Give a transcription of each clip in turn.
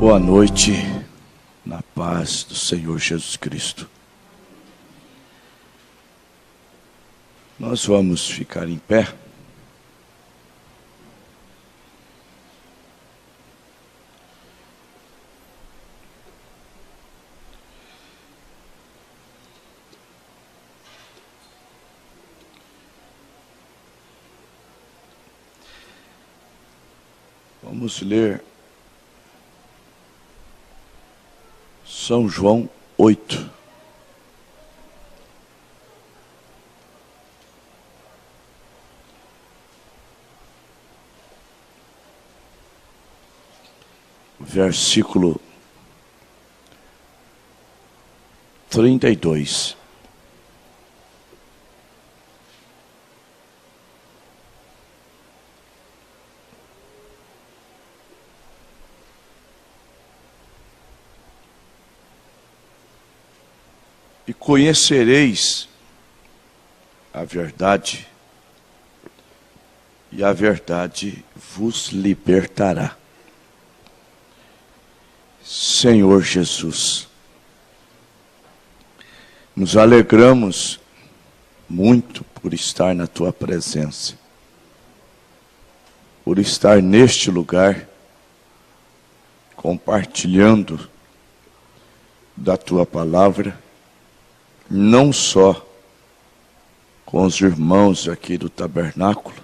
Boa noite, na paz do Senhor Jesus Cristo. Nós vamos ficar em pé. Vamos ler São João 8. Versículo 32. E conhecereis a verdade, e a verdade vos libertará. Senhor Jesus, nos alegramos muito por estar na Tua presença, por estar neste lugar, compartilhando da Tua palavra, não só com os irmãos aqui do tabernáculo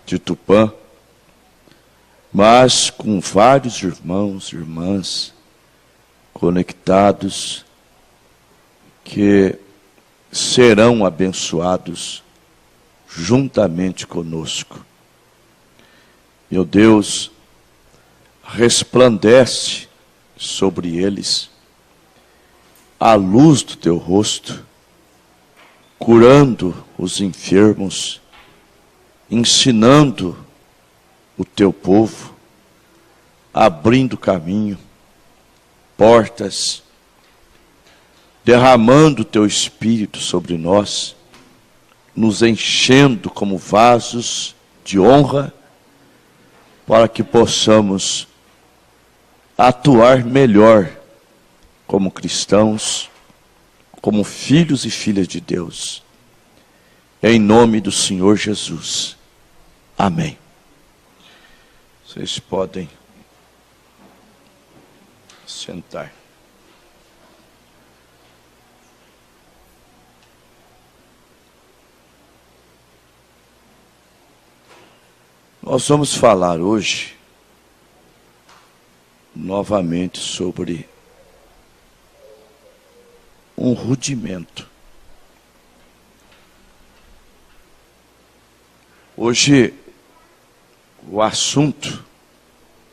de Tupã, mas com vários irmãos e irmãs conectados que serão abençoados juntamente conosco. Meu Deus, resplandece sobre eles a luz do Teu rosto, curando os enfermos, ensinando o Teu povo, abrindo caminho, portas, derramando o Teu Espírito sobre nós, nos enchendo como vasos de honra, para que possamos atuar melhor como cristãos, como filhos e filhas de Deus. Em nome do Senhor Jesus. Amém. Vocês podem sentar. Nós vamos falar hoje novamente sobre um rudimento. Hoje o assunto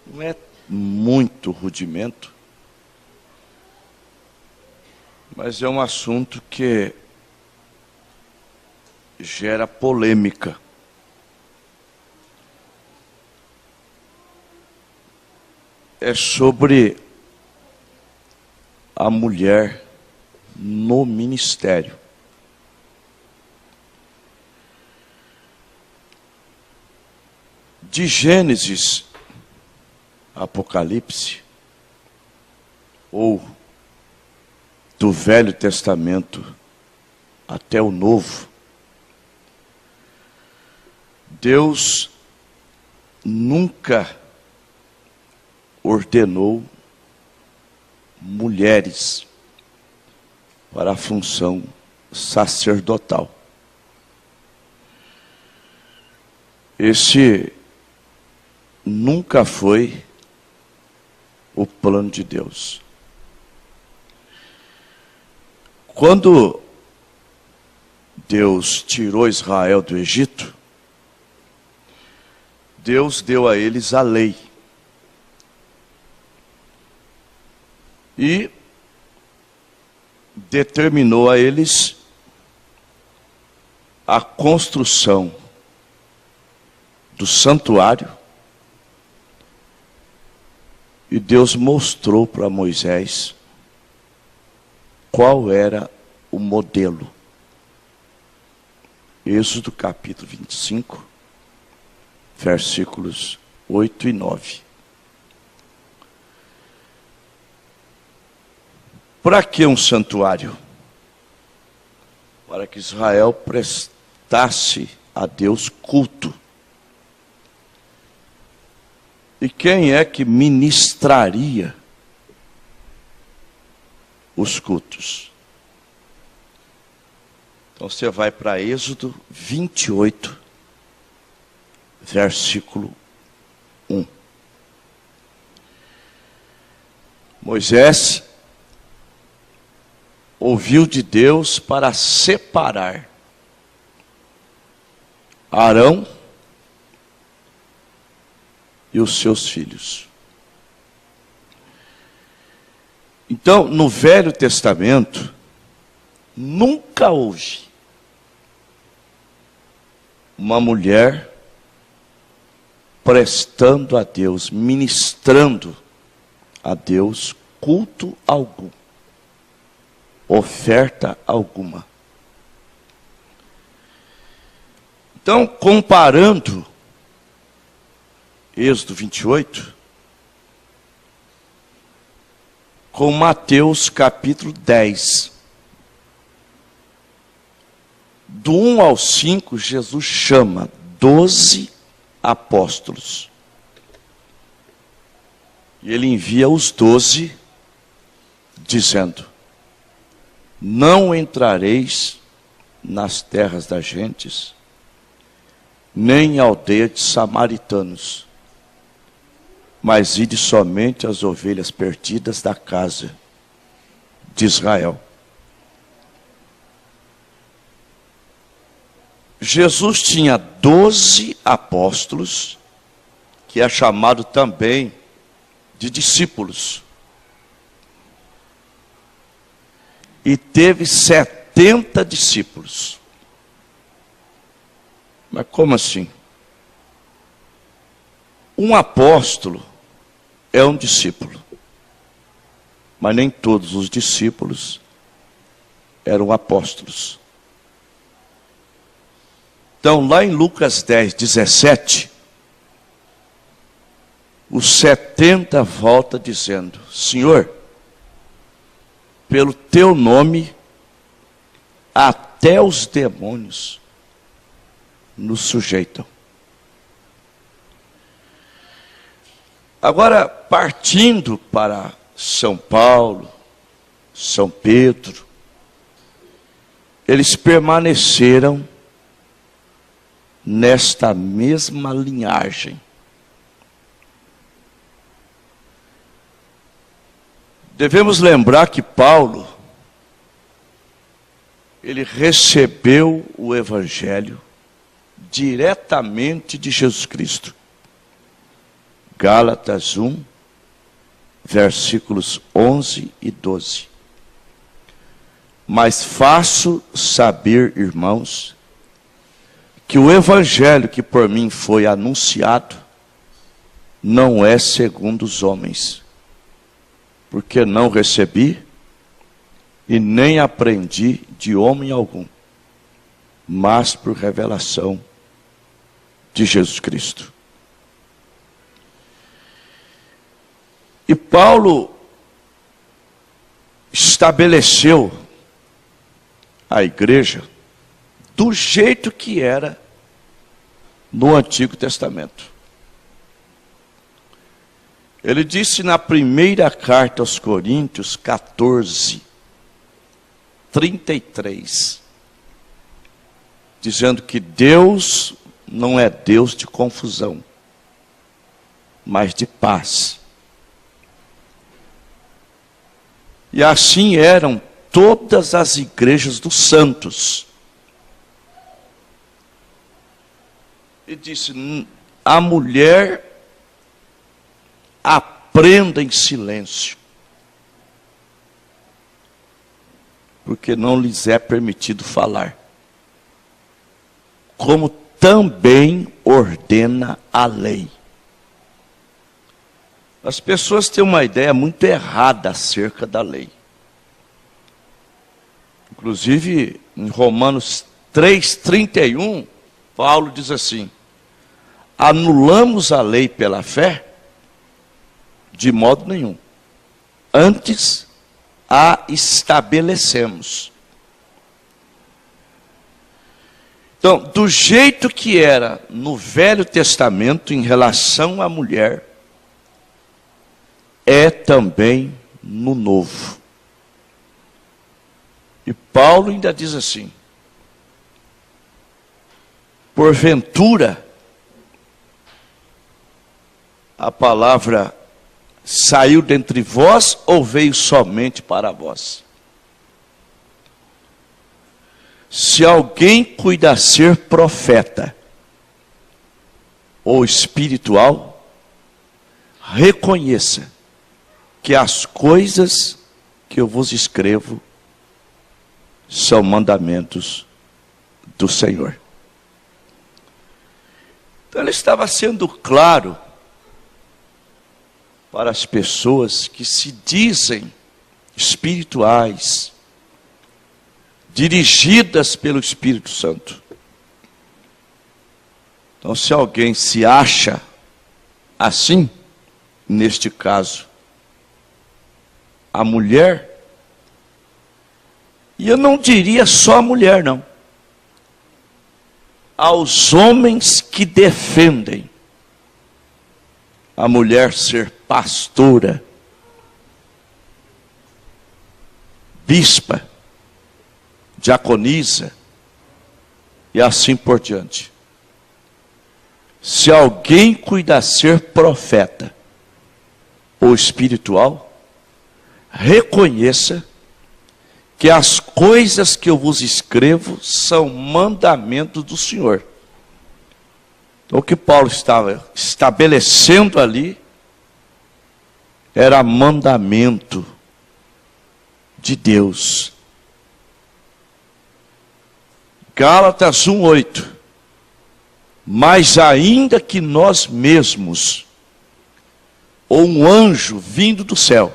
não é muito rudimento, mas é um assunto que gera polêmica. É sobre a mulher no ministério. De Gênesis a Apocalipse, ou do Velho Testamento até o Novo, Deus nunca ordenou mulheres para a função sacerdotal. Esse nunca foi o plano de Deus. Quando Deus tirou Israel do Egito, Deus deu a eles a lei. E determinou a eles a construção do santuário, e Deus mostrou para Moisés qual era o modelo. Êxodo capítulo 25, versículos 8 e 9. Para que um santuário? Para que Israel prestasse a Deus culto. E quem é que ministraria os cultos? Então você vai para Êxodo 28, versículo 1. Moisés ouviu de Deus para separar Arão e os seus filhos. Então, no Velho Testamento, nunca houve uma mulher prestando a Deus, ministrando a Deus culto algum, oferta alguma. Então, comparando Êxodo 28 com Mateus capítulo 10. Do 1 ao 5, Jesus chama 12 apóstolos. E ele envia os 12, dizendo: não entrareis nas terras das gentes, nem em aldeia de samaritanos, mas ide somente às ovelhas perdidas da casa de Israel. Jesus tinha 12 apóstolos, que é chamado também de discípulos. E teve 70 discípulos. Mas como assim? Um apóstolo é um discípulo. Mas nem todos os discípulos eram apóstolos. Então, lá em Lucas 10, 17, os 70 volta dizendo: Senhor, pelo teu nome, até os demônios nos sujeitam. Agora, partindo para São Paulo, São Pedro, eles permaneceram nesta mesma linhagem. Devemos lembrar que Paulo, ele recebeu o Evangelho diretamente de Jesus Cristo. Gálatas 1, versículos 11 e 12. Mas faço saber, irmãos, que o Evangelho que por mim foi anunciado não é segundo os homens, porque não recebi e nem aprendi de homem algum, mas por revelação de Jesus Cristo. E Paulo estabeleceu a igreja do jeito que era no Antigo Testamento. Ele disse na primeira carta aos Coríntios 14, 33, dizendo que Deus não é Deus de confusão, mas de paz. E assim eram todas as igrejas dos santos. E disse: a mulher aprenda em silêncio, porque não lhes é permitido falar, como também ordena a lei. As pessoas têm uma ideia muito errada acerca da lei. Inclusive, em Romanos 3:31, Paulo diz assim: anulamos a lei pela fé? De modo nenhum. Antes, a estabelecemos. Então, do jeito que era no Velho Testamento em relação à mulher, é também no Novo. E Paulo ainda diz assim: porventura, a palavra saiu dentre vós ou veio somente para vós? Se alguém cuida ser profeta ou espiritual, reconheça que as coisas que eu vos escrevo são mandamentos do Senhor. Então ele estava sendo claro para as pessoas que se dizem espirituais, dirigidas pelo Espírito Santo. Então, se alguém se acha assim, neste caso, a mulher, e eu não diria só a mulher, não, aos homens que defendem a mulher ser pastora, bispa, diaconisa e assim por diante. Se alguém cuida ser profeta ou espiritual, reconheça que as coisas que eu vos escrevo são mandamentos do Senhor. Então, o que Paulo estava estabelecendo ali era mandamento de Deus. Gálatas 1:8. Mas ainda que nós mesmos, ou um anjo vindo do céu,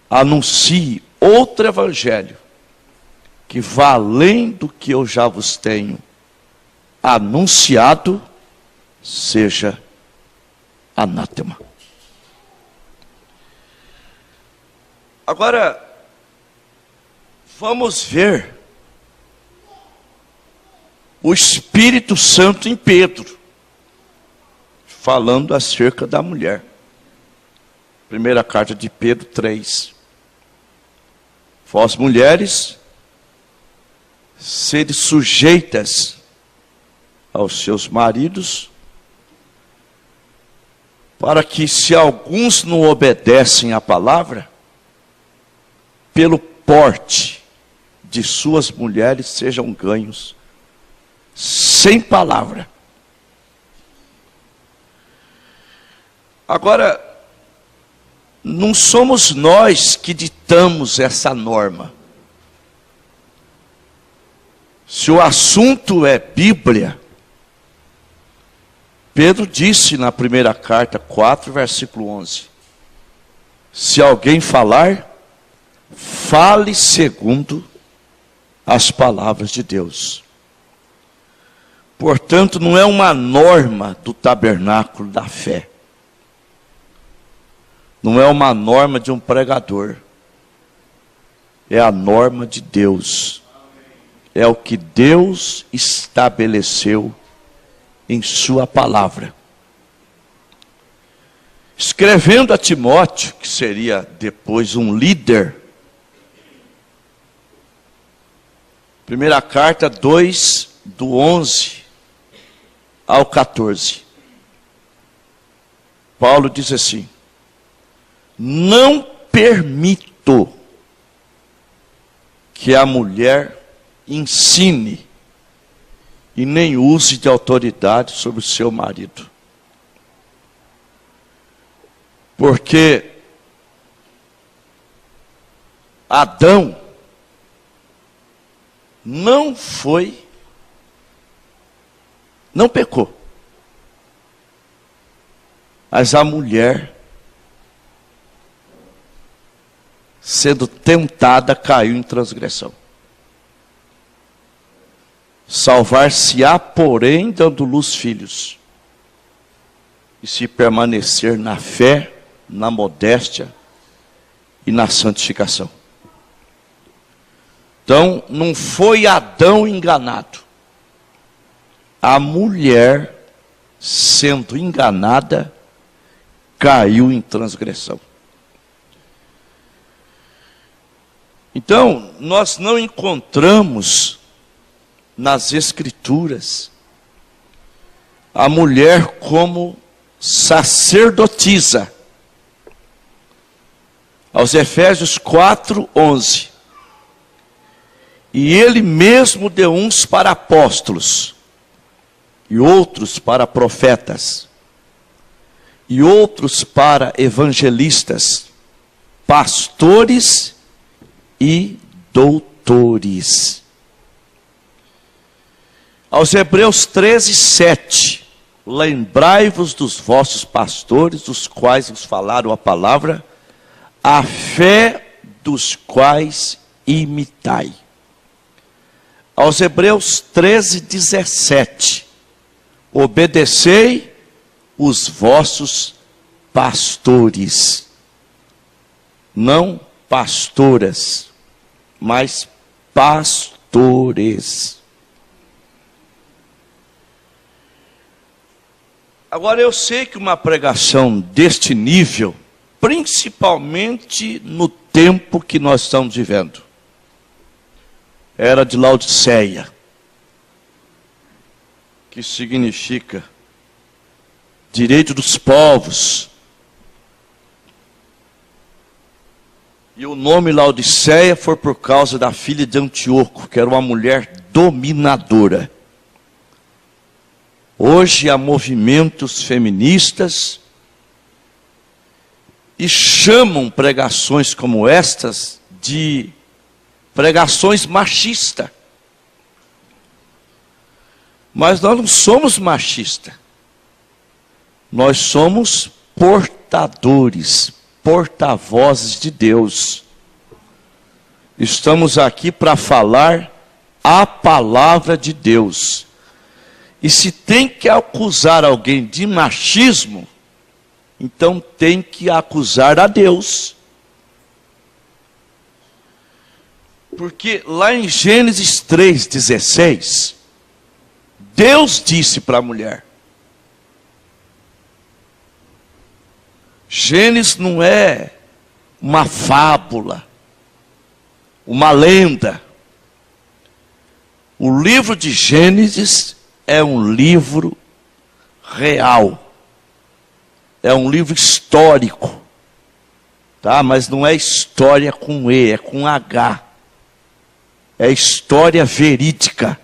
anuncie outro evangelho, que vá além do que eu já vos tenho anunciado, seja anátema. Agora, vamos ver o Espírito Santo em Pedro, falando acerca da mulher. Primeira carta de Pedro 3. Vós mulheres, sede sujeitas aos seus maridos, para que, se alguns não obedecem à palavra, pelo porte de suas mulheres sejam ganhos sem palavra. Agora, não somos nós que ditamos essa norma. Se o assunto é Bíblia, Pedro disse na primeira carta 4, versículo 11: se alguém falar, fale segundo as palavras de Deus. Portanto, não é uma norma do tabernáculo da fé. Não é uma norma de um pregador. É a norma de Deus. É o que Deus estabeleceu em sua palavra. Escrevendo a Timóteo, que seria depois um líder, primeira carta 2, do 11 ao 14. Paulo diz assim: não permito que a mulher ensine e nem use de autoridade sobre o seu marido. Porque Adão não pecou. Mas a mulher, sendo tentada, caiu em transgressão. Salvar-se-á, porém, dando luz filhos. E se permanecer na fé, na modéstia e na santificação. Então, não foi Adão enganado. A mulher, sendo enganada, caiu em transgressão. Então, nós não encontramos nas Escrituras a mulher como sacerdotisa. Aos Efésios 4:11. E ele mesmo deu uns para apóstolos, e outros para profetas, e outros para evangelistas, pastores e doutores. Aos Hebreus 13:7. Lembrai-vos dos vossos pastores, dos quais vos falaram a palavra, a fé dos quais imitai. Aos Hebreus 13:17. Obedecei os vossos pastores. Não pastoras, mas pastores. Agora eu sei que uma pregação deste nível, principalmente no tempo que nós estamos vivendo, era de Laodiceia, que significa direito dos povos. E o nome Laodiceia foi por causa da filha de Antíoco, que era uma mulher dominadora. Hoje há movimentos feministas e chamam pregações como estas de pregações machistas. Mas nós não somos machistas. Nós somos portadores, porta-vozes de Deus. Estamos aqui para falar a palavra de Deus. E se tem que acusar alguém de machismo, então tem que acusar a Deus. Porque lá em Gênesis 3:16, Deus disse para a mulher. Gênesis não é uma fábula, uma lenda. O livro de Gênesis é um livro real. É um livro histórico. Tá? Mas não é história com E, é com H. É história verídica.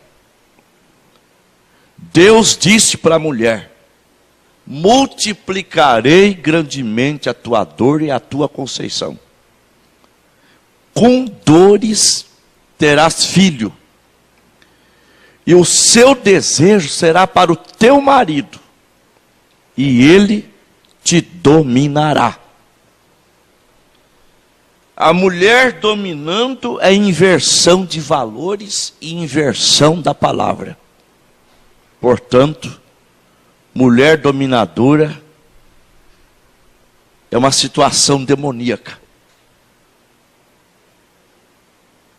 Deus disse para a mulher: multiplicarei grandemente a tua dor e a tua conceição. Com dores terás filho. E o seu desejo será para o teu marido. E ele te dominará. A mulher dominando é inversão de valores e inversão da palavra. Portanto, mulher dominadora é uma situação demoníaca.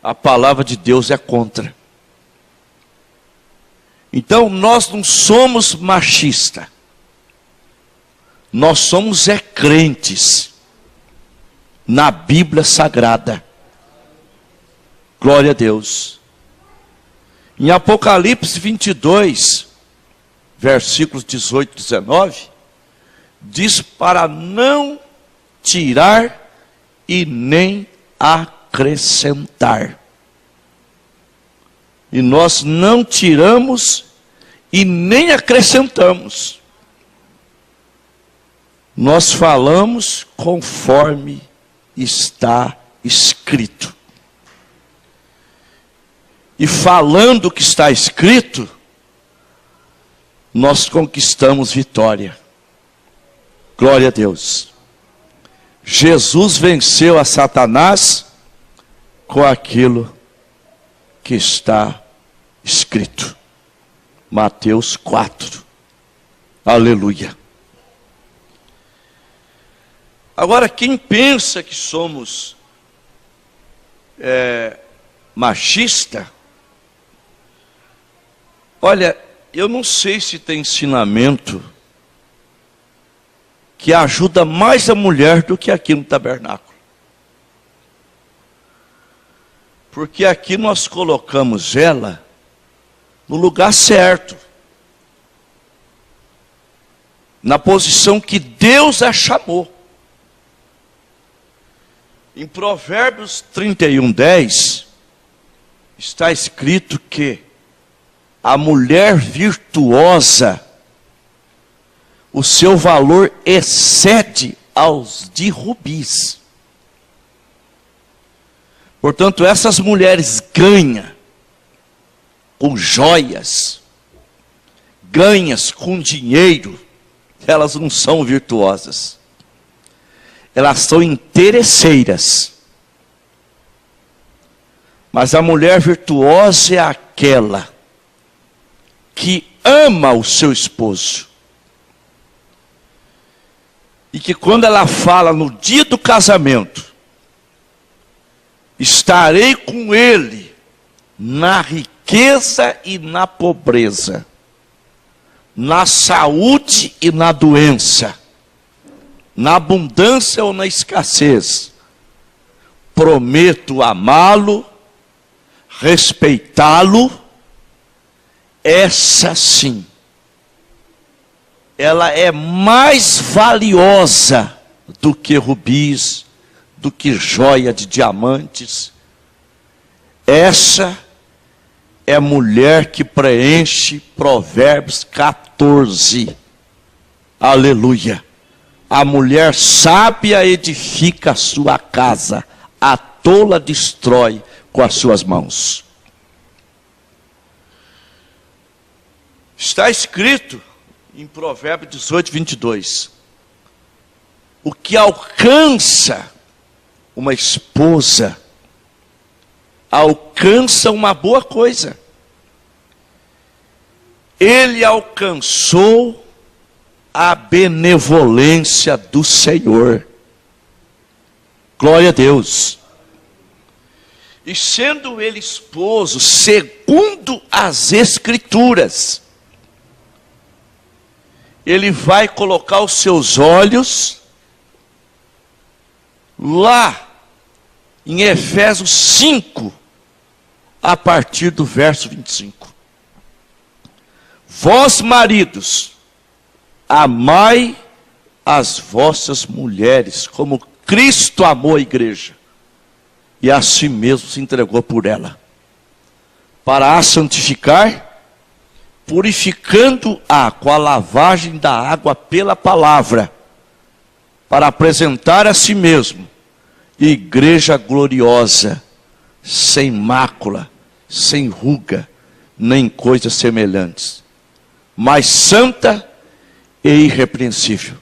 A palavra de Deus é contra. Então, nós não somos machistas. Nós somos crentes na Bíblia Sagrada. Glória a Deus. Em Apocalipse 22, versículos 18 e 19, diz para não tirar e nem acrescentar. E nós não tiramos e nem acrescentamos. Nós falamos conforme está escrito. E falando o que está escrito, nós conquistamos vitória. Glória a Deus. Jesus venceu a Satanás com aquilo que está escrito. Mateus 4. Aleluia. Agora, quem pensa que somos machista, olha, eu não sei se tem ensinamento que ajuda mais a mulher do que aqui no tabernáculo. Porque aqui nós colocamos ela no lugar certo, na posição que Deus a chamou. Em Provérbios 31:10, está escrito que a mulher virtuosa, o seu valor excede aos de rubis. Portanto, essas mulheres ganham com joias, ganham com dinheiro, elas não são virtuosas. Elas são interesseiras. Mas a mulher virtuosa é aquela que ama o seu esposo. E que quando ela fala no dia do casamento, estarei com ele na riqueza e na pobreza, na saúde e na doença, na abundância ou na escassez, prometo amá-lo, respeitá-lo. Essa sim, ela é mais valiosa do que rubis, do que joia de diamantes. Essa é a mulher que preenche Provérbios 14. Aleluia. A mulher sábia edifica a sua casa, a tola destrói com as suas mãos. Está escrito em Provérbios 18:22, o que alcança uma esposa, alcança uma boa coisa. Ele alcançou a benevolência do Senhor. Glória a Deus. E sendo ele esposo, segundo as Escrituras, ele vai colocar os seus olhos lá em Efésios 5, a partir do verso 25. Vós, maridos, amai as vossas mulheres, como Cristo amou a igreja, e a si mesmo se entregou por ela, para a santificar, purificando-a com a lavagem da água pela palavra, para apresentar a si mesmo igreja gloriosa, sem mácula, sem ruga, nem coisas semelhantes, mas santa e irrepreensível.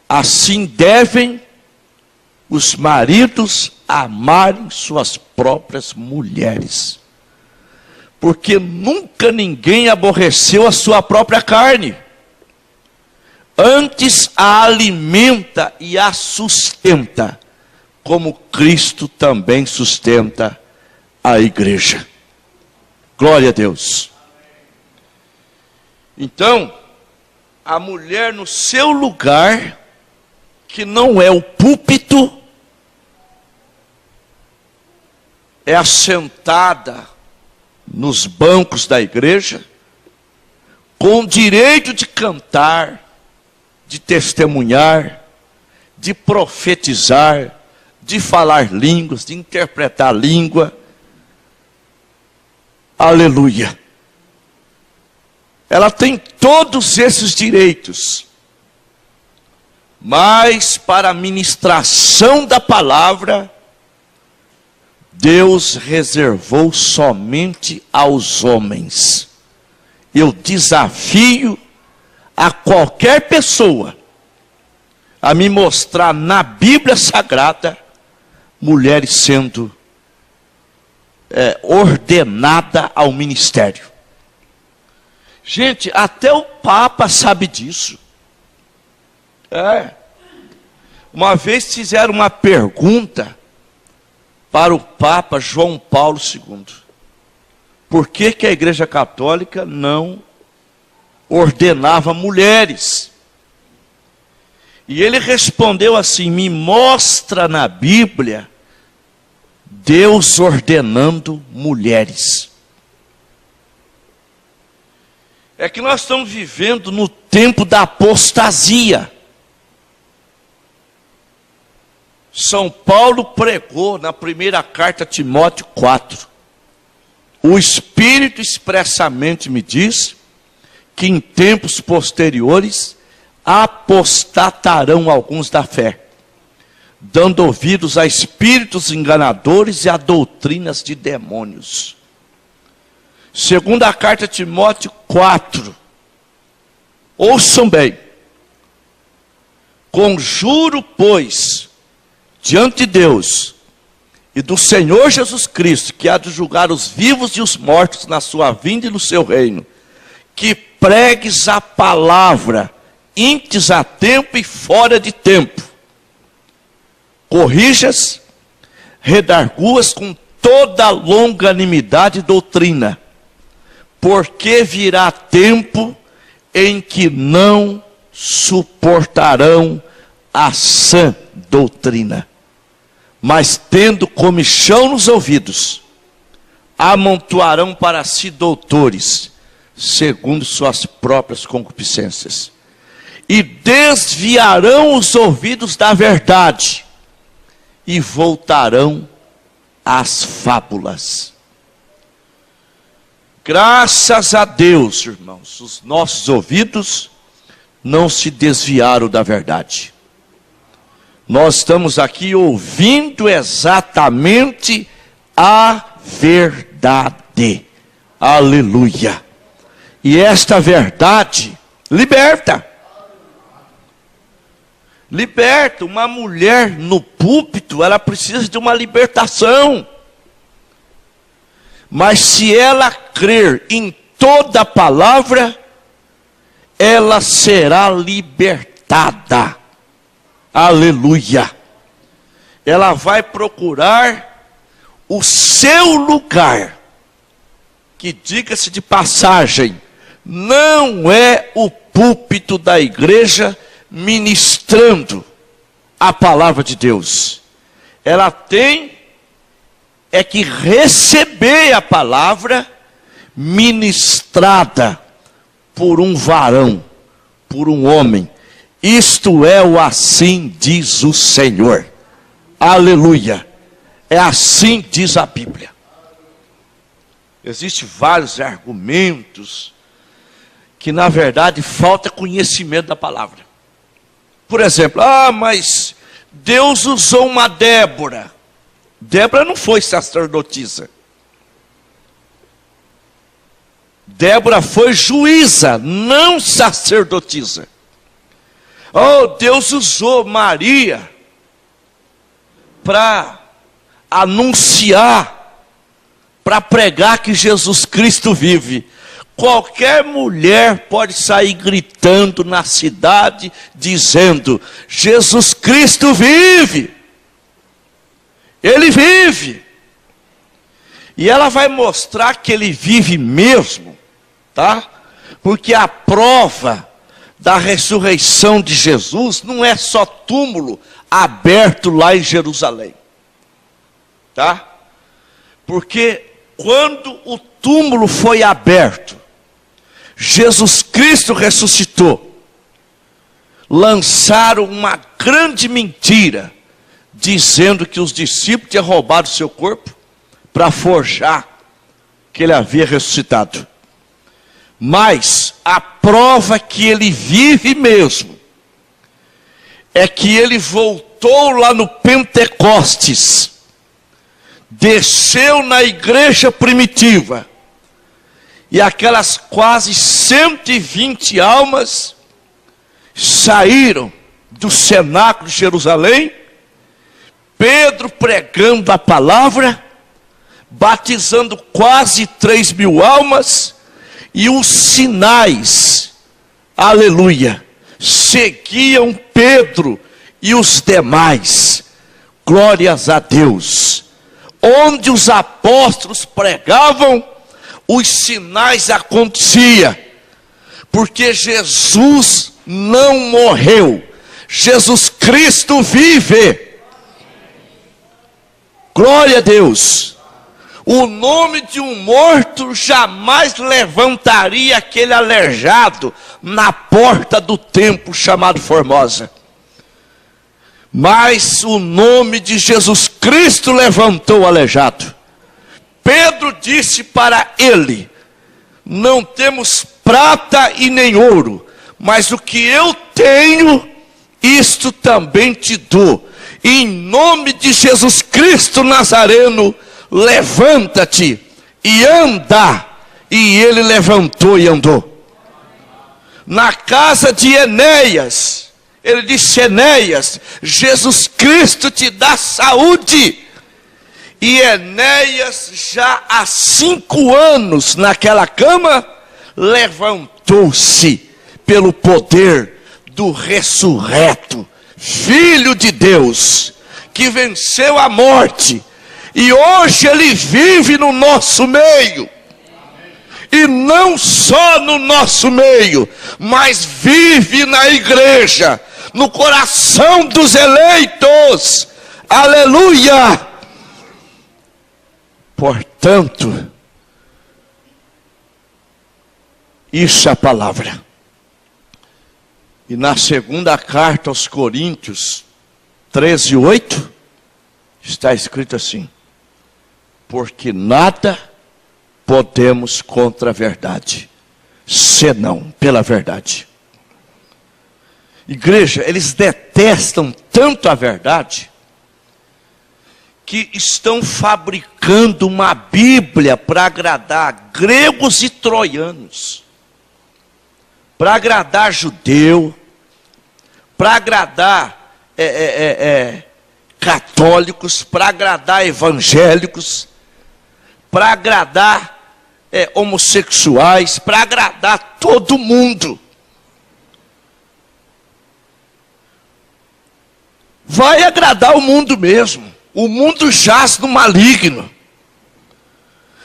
Assim devem os maridos amarem suas próprias mulheres, porque nunca ninguém aborreceu a sua própria carne, antes a alimenta e a sustenta, como Cristo também sustenta a igreja. Glória a Deus. Então, a mulher no seu lugar, que não é o púlpito, é assentada nos bancos da igreja, com direito de cantar, de testemunhar, de profetizar, de falar línguas, de interpretar língua. Aleluia. Ela tem todos esses direitos. Mas para a ministração da palavra, Deus reservou somente aos homens. Eu desafio a qualquer pessoa a me mostrar na Bíblia Sagrada mulheres sendo ordenada ao ministério. Gente, até o Papa sabe disso. Uma vez fizeram uma pergunta para o Papa João Paulo II. Por que que a Igreja Católica não ordenava mulheres? E ele respondeu assim: me mostra na Bíblia Deus ordenando mulheres. É que nós estamos vivendo no tempo da apostasia. São Paulo pregou na primeira carta a Timóteo 4. O Espírito expressamente me diz que em tempos posteriores apostatarão alguns da fé, dando ouvidos a espíritos enganadores e a doutrinas de demônios. Segunda a carta a Timóteo 4. Ouçam bem. Conjuro, pois, diante de Deus e do Senhor Jesus Cristo, que há de julgar os vivos e os mortos na sua vinda e no seu reino, que pregues a palavra, íntes a tempo e fora de tempo, corrijas, redarguas com toda longanimidade e doutrina, porque virá tempo em que não suportarão a sã doutrina, mas tendo comichão nos ouvidos, amontoarão para si doutores, segundo suas próprias concupiscências, e desviarão os ouvidos da verdade, e voltarão às fábulas. Graças a Deus, irmãos, os nossos ouvidos não se desviaram da verdade. Nós estamos aqui ouvindo exatamente a verdade. Aleluia. E esta verdade liberta. Liberta. Uma mulher no púlpito, ela precisa de uma libertação. Mas se ela crer em toda a palavra, ela será libertada. Aleluia. Ela vai procurar o seu lugar, que, diga-se de passagem, não é o púlpito da igreja ministrando a palavra de Deus. Ela tem que receber a palavra ministrada por um varão, por um homem. Isto é o assim diz o Senhor. Aleluia. É assim diz a Bíblia. Existem vários argumentos que na verdade falta conhecimento da palavra. Por exemplo, mas Deus usou uma Débora. Débora não foi sacerdotisa. Débora foi juíza, não sacerdotisa. Deus usou Maria para anunciar, para pregar que Jesus Cristo vive. Qualquer mulher pode sair gritando na cidade, dizendo: Jesus Cristo vive. Ele vive. E ela vai mostrar que ele vive mesmo, tá? Porque a prova da ressurreição de Jesus não é só túmulo aberto lá em Jerusalém, tá? Porque quando o túmulo foi aberto, Jesus Cristo ressuscitou, lançaram uma grande mentira, dizendo que os discípulos tinham roubado seu corpo para forjar que ele havia ressuscitado. Mas a prova que ele vive mesmo é que ele voltou lá no Pentecostes, desceu na igreja primitiva, e aquelas quase 120 almas saíram do cenáculo de Jerusalém, Pedro pregando a palavra, batizando quase 3.000 almas, e os sinais, aleluia, seguiam Pedro e os demais, glórias a Deus, onde os apóstolos pregavam, os sinais aconteciam, porque Jesus não morreu, Jesus Cristo vive. Glória a Deus. O nome de um morto jamais levantaria aquele aleijado na porta do templo chamado Formosa. Mas o nome de Jesus Cristo levantou o aleijado. Pedro disse para ele: não temos prata e nem ouro, mas o que eu tenho, isto também te dou. Em nome de Jesus Cristo Nazareno, levanta-te e anda. E ele levantou e andou. Na casa de Enéas, ele disse: Enéas, Jesus Cristo te dá saúde. E Enéas, já há 5 anos naquela cama, levantou-se pelo poder do ressurreto Filho de Deus, que venceu a morte. E hoje ele vive no nosso meio. E não só no nosso meio, mas vive na igreja, no coração dos eleitos. Aleluia! Portanto, isso é a palavra. E na segunda carta aos Coríntios 13:8, está escrito assim: porque nada podemos contra a verdade, senão pela verdade. Igreja, eles detestam tanto a verdade, que estão fabricando uma Bíblia para agradar gregos e troianos, para agradar judeu, para agradar católicos, para agradar evangélicos, para agradar homossexuais, para agradar todo mundo. Vai agradar o mundo mesmo. O mundo jaz no maligno.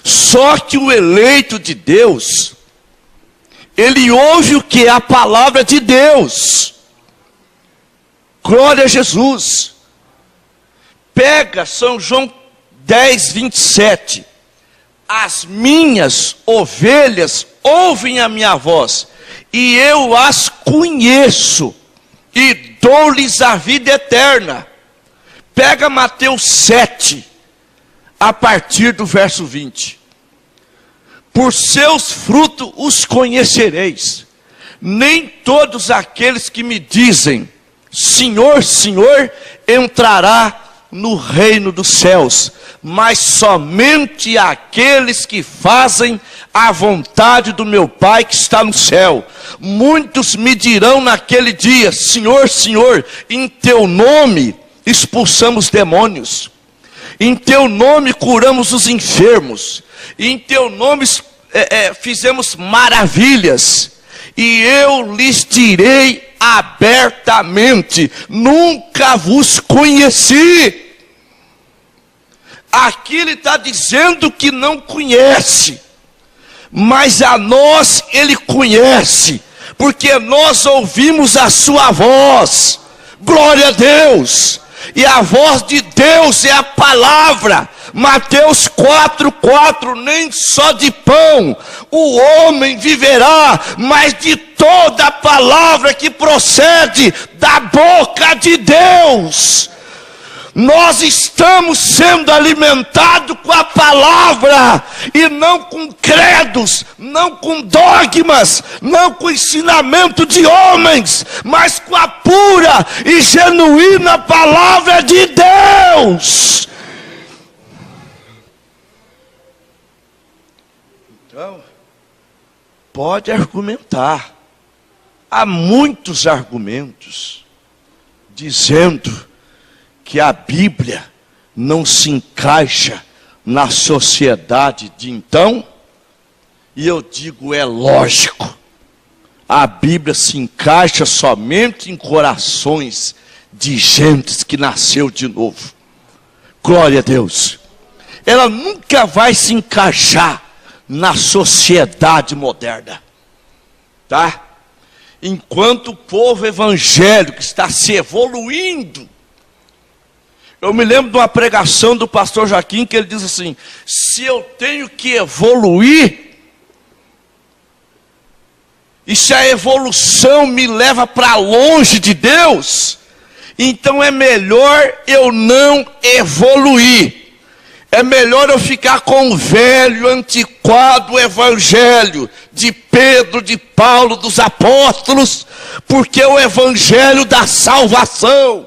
Só que o eleito de Deus, ele ouve o que é a palavra de Deus. Glória a Jesus. Pega São João 10:27. As minhas ovelhas ouvem a minha voz, e eu as conheço, e dou-lhes a vida eterna. Pega Mateus 7, a partir do verso 20. Por seus frutos os conhecereis. Nem todos aqueles que me dizem, Senhor, Senhor, entrará no reino dos céus, mas somente aqueles que fazem a vontade do meu Pai que está no céu. Muitos me dirão naquele dia, Senhor, Senhor, em teu nome expulsamos demônios, em teu nome curamos os enfermos, em teu nome fizemos maravilhas. E eu lhes direi abertamente, nunca vos conheci. Aqui ele está dizendo que não conhece, mas a nós ele conhece, porque nós ouvimos a sua voz. Glória a Deus. E a voz de Deus é a palavra. Mateus 4:4, nem só de pão o homem viverá, mas de toda a palavra que procede da boca de Deus. Nós estamos sendo alimentados com a palavra, e não com credos, não com dogmas, não com ensinamento de homens, mas com a pura e genuína palavra de Deus. Então, pode argumentar. Há muitos argumentos dizendo que a Bíblia não se encaixa na sociedade de então. E eu digo, é lógico. A Bíblia se encaixa somente em corações de gentes que nasceu de novo. Glória a Deus. Ela nunca vai se encaixar na sociedade moderna, tá? Enquanto o povo evangélico está se evoluindo. Eu me lembro de uma pregação do pastor Joaquim, que ele diz assim: se eu tenho que evoluir, e se a evolução me leva para longe de Deus, então é melhor eu não evoluir. É melhor eu ficar com o velho, antiquado evangelho de Pedro, de Paulo, dos apóstolos, porque é o evangelho da salvação.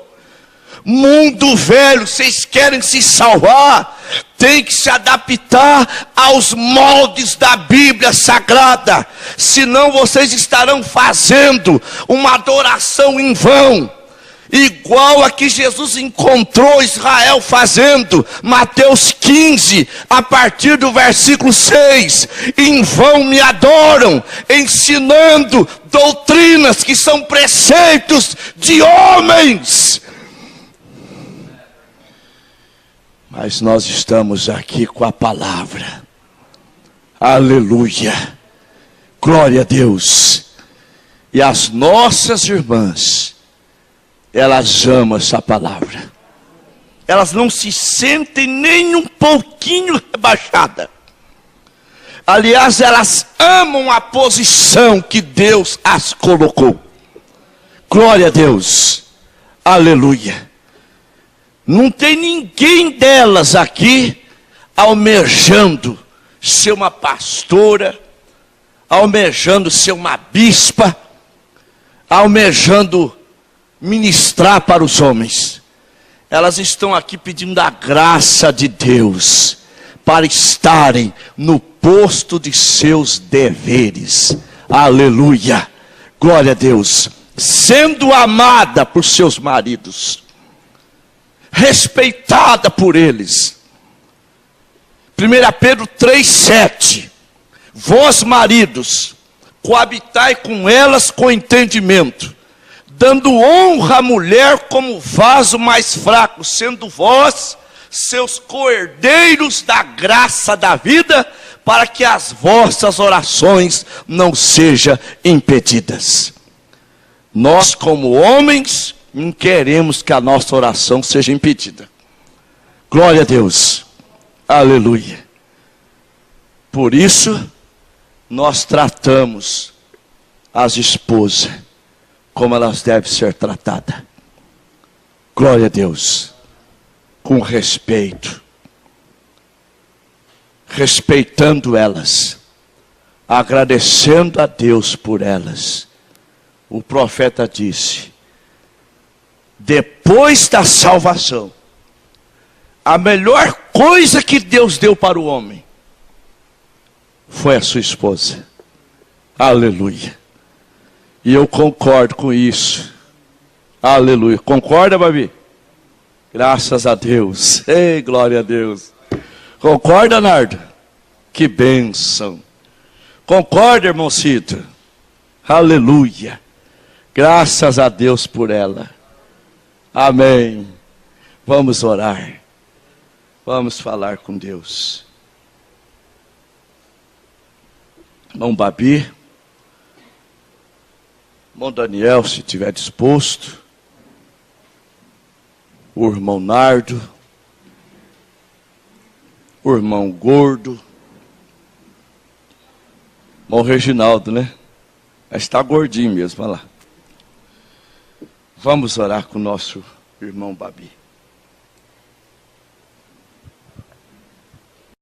Mundo velho, vocês querem se salvar, tem que se adaptar aos moldes da Bíblia Sagrada, senão vocês estarão fazendo uma adoração em vão, igual a que Jesus encontrou Israel fazendo. Mateus 15, a partir do versículo 6, em vão me adoram, ensinando doutrinas que são preceitos de homens. Mas nós estamos aqui com a palavra. Aleluia. Glória a Deus. E as nossas irmãs, elas amam essa palavra. Elas não se sentem nem um pouquinho rebaixadas. Aliás, elas amam a posição que Deus as colocou. Glória a Deus. Aleluia. Não tem ninguém delas aqui almejando ser uma pastora, almejando ser uma bispa, almejando ministrar para os homens. Elas estão aqui pedindo a graça de Deus para estarem no posto de seus deveres. Aleluia. Glória a Deus. Sendo amada por seus maridos, respeitada por eles. 1 Pedro 3,7. Vós maridos, coabitai com elas com entendimento, dando honra à mulher como vaso mais fraco, sendo vós seus coerdeiros da graça da vida, para que as vossas orações não sejam impedidas. Nós, como homens, não queremos que a nossa oração seja impedida. Glória a Deus. Aleluia. Por isso, nós tratamos as esposas como elas devem ser tratadas. Glória a Deus. Com respeito. Respeitando elas. Agradecendo a Deus por elas. O profeta disse: depois da salvação, a melhor coisa que Deus deu para o homem foi a sua esposa. Aleluia. E eu concordo com isso. Aleluia. Concorda, Babi? Graças a Deus. Ei, glória a Deus. Concorda, Nardo? Que bênção. Concorda, irmão Cito? Aleluia. Graças a Deus por ela. Amém. Vamos orar. Vamos falar com Deus. Irmão Babi, irmão Daniel, se estiver disposto, o irmão Nardo, o irmão Gordo, irmão Reginaldo, né? Mas está gordinho mesmo, olha lá. Vamos orar com o nosso irmão Babi.